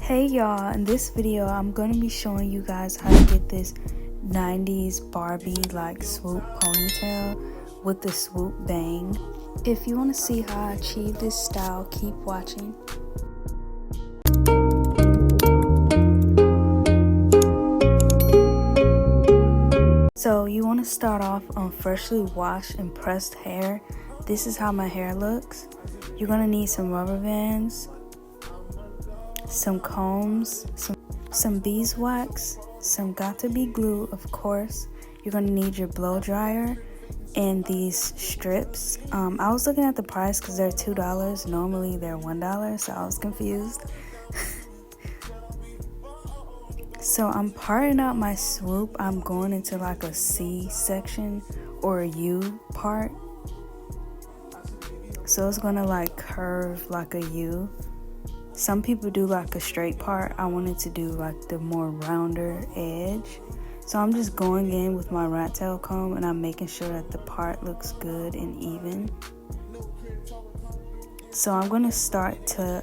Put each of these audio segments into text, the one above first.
Hey y'all, in this video I'm going to be showing you guys how to get this 90s Barbie like swoop ponytail with the swoop bang. If you want to see how I achieve this style, keep watching. So you want to start off on freshly washed and pressed hair. This is how my hair looks. You're going to need some rubber bands, some combs, some beeswax, some got-to-be glue, of course. You're going to need your blow dryer and these strips. I was looking at the price because they're $2. Normally they're $1, so I was confused. So I'm parting out my swoop. I'm going into like a C section or a U part. So it's going to like curve like a U. Some people do like a straight part. I wanted to do like the more rounder edge. So I'm just going in with my rat tail comb and I'm making sure that the part looks good and even. So I'm going to start to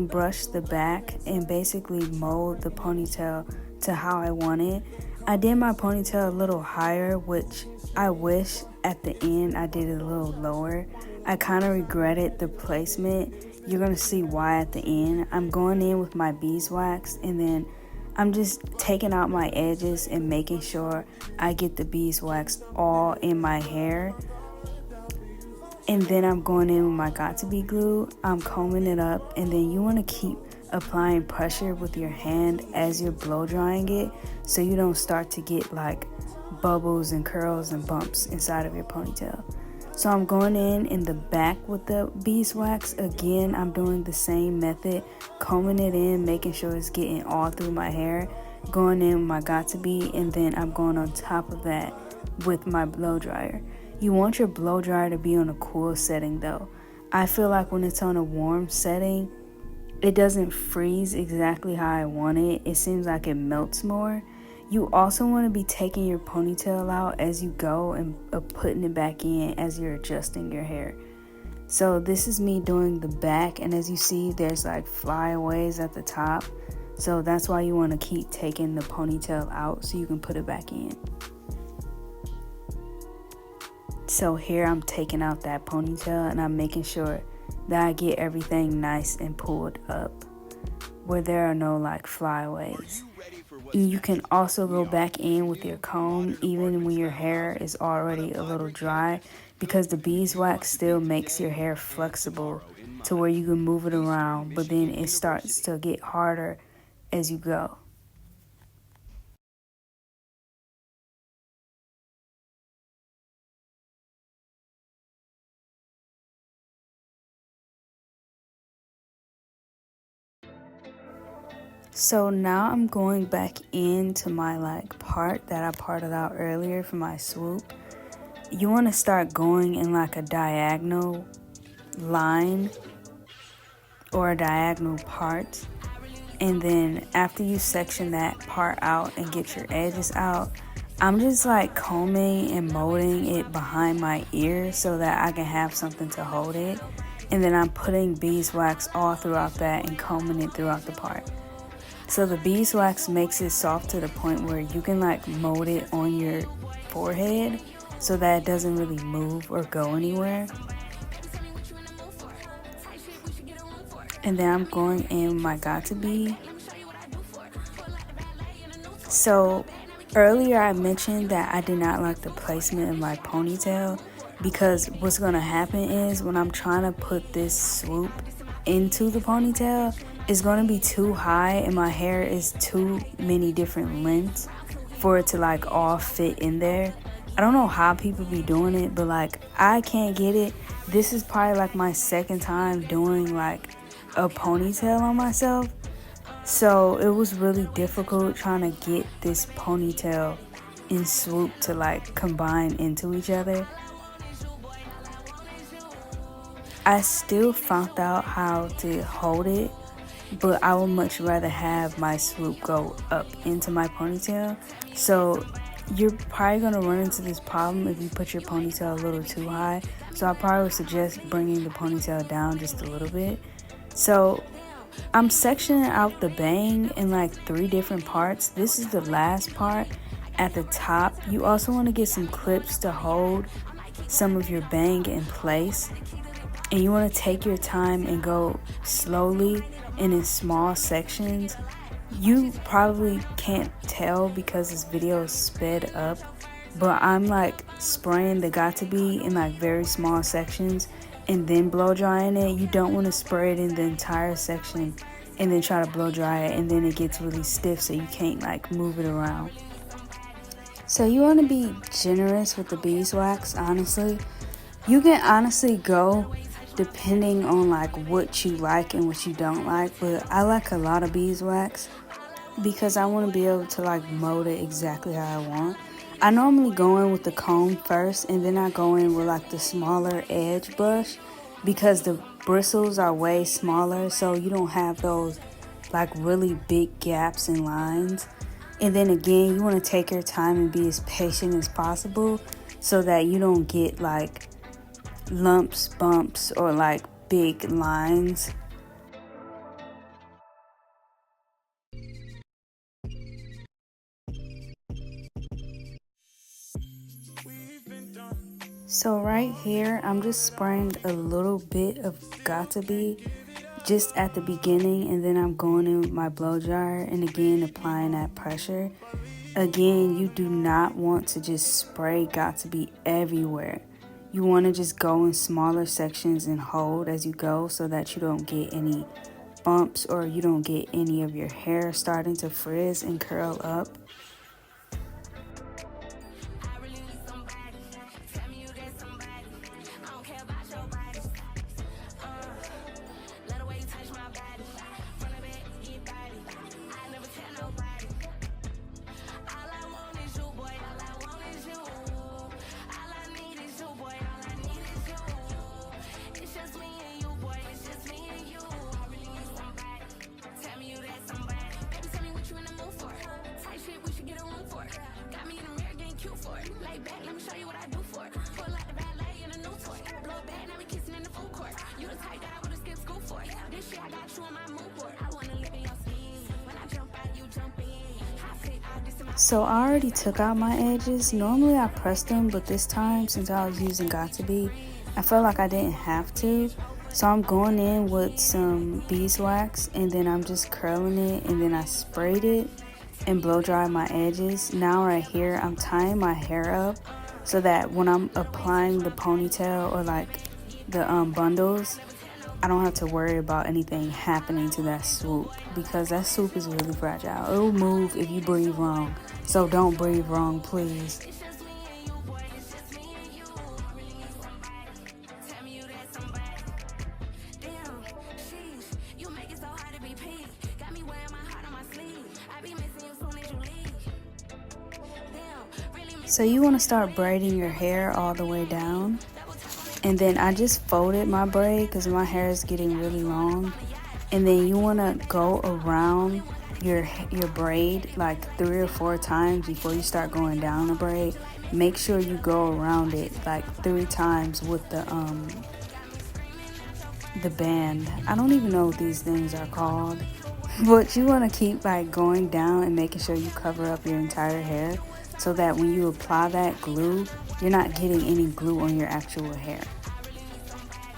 brush the back and basically mold the ponytail to how I want it. I did my ponytail a little higher, which I wish at the end I did it a little lower. I kind of regretted the placement. You're going to see why at the end. I'm going in with my beeswax and then I'm just taking out my edges and making sure I get the beeswax all in my hair. And then I'm going in with my got-to-be glue. I'm combing it up, and then you want to keep applying pressure with your hand as you're blow drying it so you don't start to get like bubbles and curls and bumps inside of your ponytail. So I'm going in the back with the beeswax. Again, I'm doing the same method, combing it in, making sure it's getting all through my hair, going in with my got-to-be, and then I'm going on top of that with my blow dryer. You want your blow dryer to be on a cool setting though. I feel like when it's on a warm setting, it doesn't freeze exactly how I want it. It seems like it melts more. You also want to be taking your ponytail out as you go and putting it back in as you're adjusting your hair. So this is me doing the back, and as you see, there's like flyaways at the top. So that's why you want to keep taking the ponytail out so you can put it back in. So here I'm taking out that ponytail and I'm making sure that I get everything nice and pulled up where there are no like flyaways. And you can also go back in with your comb even when your hair is already a little dry, because the beeswax still makes your hair flexible to where you can move it around, but then it starts to get harder as you go. So now I'm going back into my like part that I parted out earlier for my swoop. You want to start going in like a diagonal line or a diagonal part. And then after you section that part out and get your edges out, I'm just like combing and molding it behind my ear so that I can have something to hold it. And then I'm putting beeswax all throughout that and combing it throughout the part. So the beeswax makes it soft to the point where you can like mold it on your forehead so that it doesn't really move or go anywhere. And then I'm going in with my got-to-be. So earlier I mentioned that I did not like the placement of my ponytail, because what's going to happen is when I'm trying to put this swoop into the ponytail, it's going to be too high and my hair is too many different lengths for it to like all fit in there. I don't know how people be doing it, but like I can't get it. This is probably like my second time doing like a ponytail on myself. So it was really difficult trying to get this ponytail and swoop to like combine into each other. I still found out how to hold it, but I would much rather have my swoop go up into my ponytail. So you're probably going to run into this problem if you put your ponytail a little too high. So I probably would suggest bringing the ponytail down just a little bit. So I'm sectioning out the bang in like 3 different parts. This is the last part at the top. You also want to get some clips to hold some of your bang in place. And you want to take your time and go slowly and in small sections. You probably can't tell because this video is sped up, but I'm like spraying the got to be in like very small sections and then blow drying it. You don't want to spray it in the entire section and then try to blow dry it, and then it gets really stiff so you can't like move it around. So you want to be generous with the beeswax. Honestly, you can honestly go depending on like what you like and what you don't like, but I like a lot of beeswax because I want to be able to like mold it exactly how I want. I normally go in with the comb first, and then I go in with like the smaller edge brush because the bristles are way smaller, so you don't have those like really big gaps and lines. And then again, you want to take your time and be as patient as possible so that you don't get like lumps, bumps, or like big lines. So right here, I'm just spraying a little bit of Gotta Be just at the beginning, and then I'm going in with my blow dryer and again applying that pressure. Again, you do not want to just spray Gotta Be everywhere. You want to just go in smaller sections and hold as you go so that you don't get any bumps or you don't get any of your hair starting to frizz and curl up. So I already took out my edges. Normally I press them, but this time since I was using Gotta Be, I felt like I didn't have to. So I'm going in with some beeswax and then I'm just curling it, and then I sprayed it and blow dry my edges. Now right here I'm tying my hair up so that when I'm applying the ponytail or like the bundles, I don't have to worry about anything happening to that swoop, because that swoop is really fragile. It'll move if you breathe wrong. So don't breathe wrong, please. So you want to start braiding your hair all the way down. And then I just folded my braid because my hair is getting really long. And then you want to go around your braid like 3 or 4 times before you start going down the braid. Make sure you go around it like 3 times with the band. I don't even know what these things are called. But you want to keep like going down and making sure you cover up your entire hair so that when you apply that glue, you're not getting any glue on your actual hair.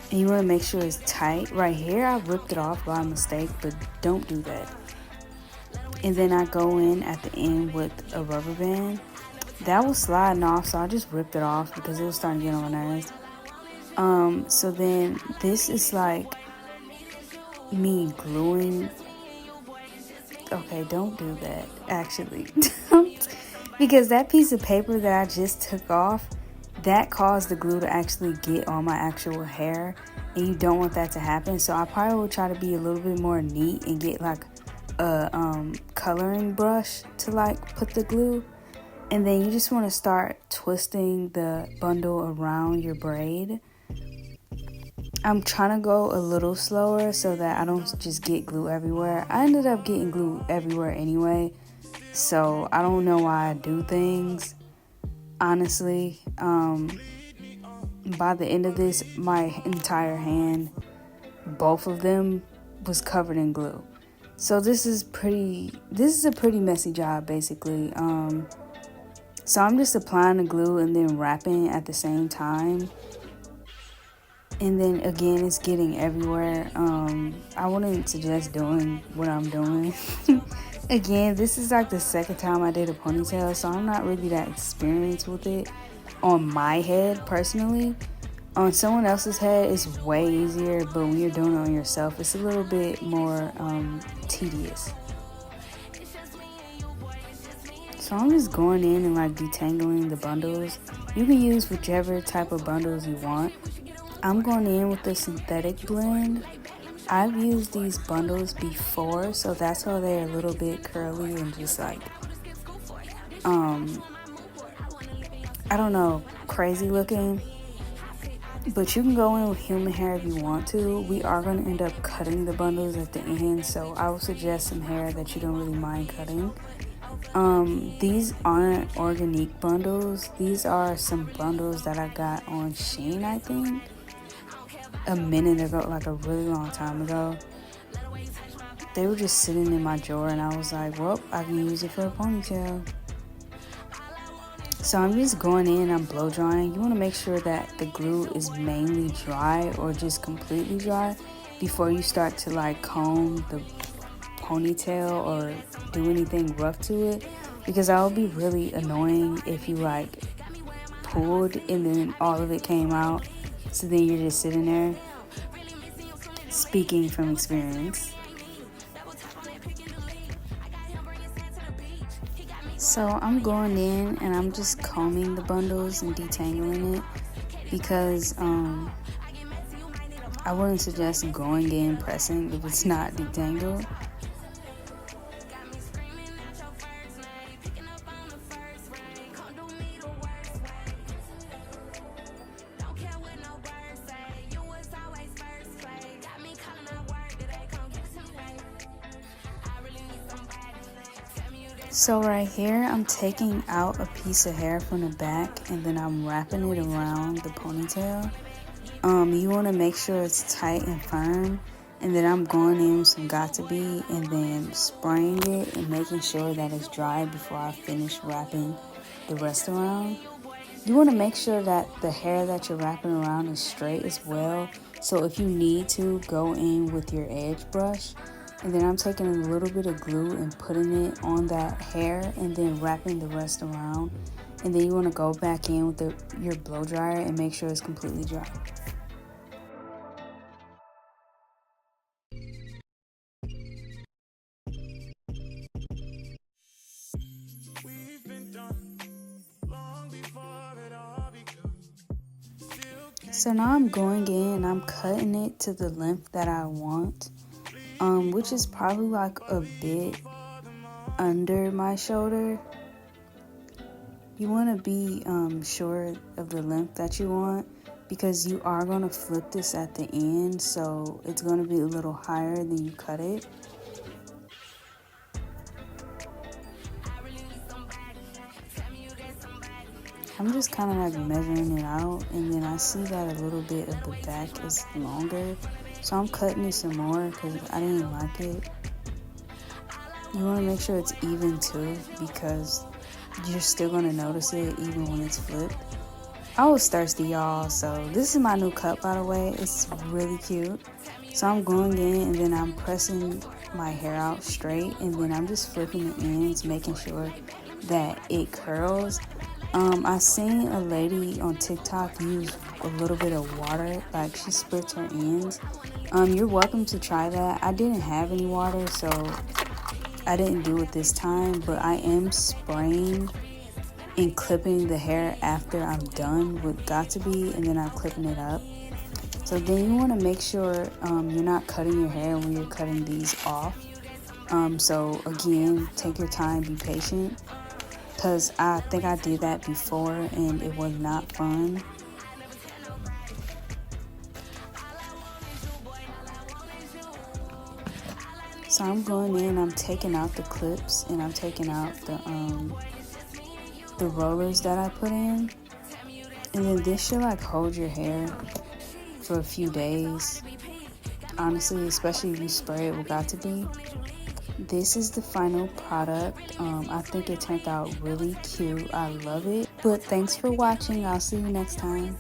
And you want to make sure it's tight. Right here, I ripped it off by mistake, but don't do that. And then I go in at the end with a rubber band. That was sliding off, so I just ripped it off because it was starting to get on my nerves. So then this is like me gluing. Okay, don't do that, actually. Because that piece of paper that I just took off, that caused the glue to actually get on my actual hair, and you don't want that to happen. So I probably will try to be a little bit more neat and get like a coloring brush to like put the glue. And then you just want to start twisting the bundle around your braid. I'm trying to go a little slower so that I don't just get glue everywhere. I ended up getting glue everywhere anyway, so I don't know why I do things, honestly. By the end of this, my entire hand, both of them, was covered in glue. So this is a pretty messy job basically. So I'm just applying the glue and then wrapping at the same time. And then again, it's getting everywhere. I wouldn't suggest doing what I'm doing. Again, this is like the second time I did a ponytail, so I'm not really that experienced with it on my head personally. On someone else's head, it's way easier, but when you're doing it on yourself, it's a little bit more tedious. So I'm just going in and like detangling the bundles. You can use whichever type of bundles you want. I'm going in with the synthetic blend. I've used these bundles before, so that's why they're a little bit curly and just like, I don't know, crazy looking. But you can go in with human hair if you want to. We are going to end up cutting the bundles at the end, so I would suggest some hair that you don't really mind cutting. These aren't organic bundles. These are some bundles that I got on Shein, I think, a minute ago, like a really long time ago. They were just sitting in my drawer and I was like, well, I can use it for a ponytail. So I'm just going in, I'm blow drying. You want to make sure that the glue is mainly dry or just completely dry before you start to like comb the ponytail or do anything rough to it, because that would be really annoying if you like pulled and then all of it came out, so then you're just sitting there. Speaking from experience. So I'm going in and I'm just combing the bundles and detangling it, because I wouldn't suggest going in pressing if it's not detangled. So right here, I'm taking out a piece of hair from the back and then I'm wrapping it around the ponytail. You want to make sure it's tight and firm, and then I'm going in with some Got2b and then spraying it and making sure that it's dry before I finish wrapping the rest around. You want to make sure that the hair that you're wrapping around is straight as well. So if you need to, go in with your edge brush. And then I'm taking a little bit of glue and putting it on that hair and then wrapping the rest around. And then you want to go back in with your blow dryer and make sure it's completely dry. So now I'm going in and I'm cutting it to the length that I want, which is probably like a bit under my shoulder. You want to be sure of the length that you want, because you are going to flip this at the end, so it's going to be a little higher than you cut it. I'm just kind of like measuring it out, and then I see that a little bit of the back is longer, so I'm cutting it some more because I didn't like it. You want to make sure it's even too, because you're still going to notice it even when it's flipped. I was thirsty, y'all, so this is my new cut, by the way. It's really cute. So I'm going in and then I'm pressing my hair out straight, and then I'm just flipping the ends, making sure that it curls. I seen a lady on TikTok use a little bit of water, like she splits her ends. You're welcome to try that. I didn't have any water, so I didn't do it this time, but I am spraying and clipping the hair after I'm done with Got2b, and then I'm clipping it up. So then you want to make sure you're not cutting your hair when you're cutting these off. So again, take your time, be patient, because I think I did that before and it was not fun. So I'm going in, I'm taking out the clips, and I'm taking out the rollers that I put in. And then this should like hold your hair for a few days. honestly, especially if you spray it with got to be. This is the final product. I think it turned out really cute. I love it. But thanks for watching. I'll see you next time.